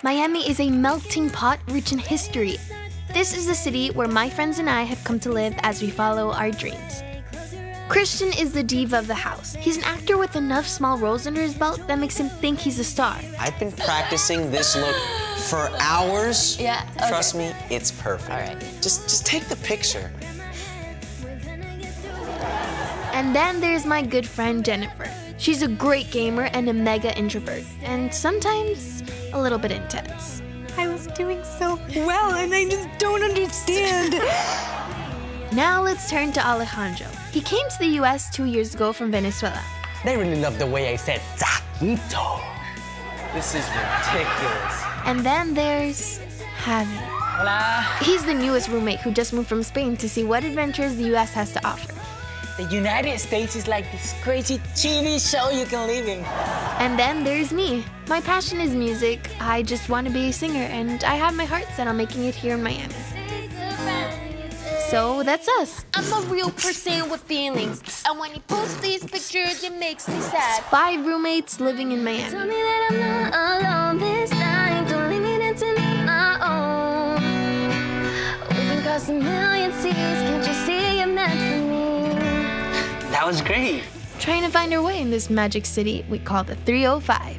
Miami is a melting pot rich in history. This is the city where my friends and I have come to live as we follow our dreams. Christian is the diva of the house. He's an actor with enough small roles under his belt that makes him think he's a star. I've been practicing this look for hours. Yeah, okay. Trust me, it's perfect. All right. Just take the picture. And then there's my good friend Jennifer. She's a great gamer and a mega introvert, and sometimes a little bit intense. I was doing so well and I just don't understand. Now let's turn to Alejandro. He came to the US 2 years ago from Venezuela. They really love the way I said taquito. This is ridiculous. And then there's Javi. Hola. He's the newest roommate who just moved from Spain to see what adventures the US has to offer. The United States is like this crazy TV show you can live in. And then there's me. My passion is music. I just want to be a singer, and I have my heart set on making it here in Miami. So that's us. I'm a real person with feelings, and when you post these pictures, it makes me sad. 5 roommates living in Miami. Tell me that I'm not alone this time. Don't leave me there to make my own. We can cross a million seas. Can't you see you're meant for me? That was great. Trying to find our way in this magic city we call the 305.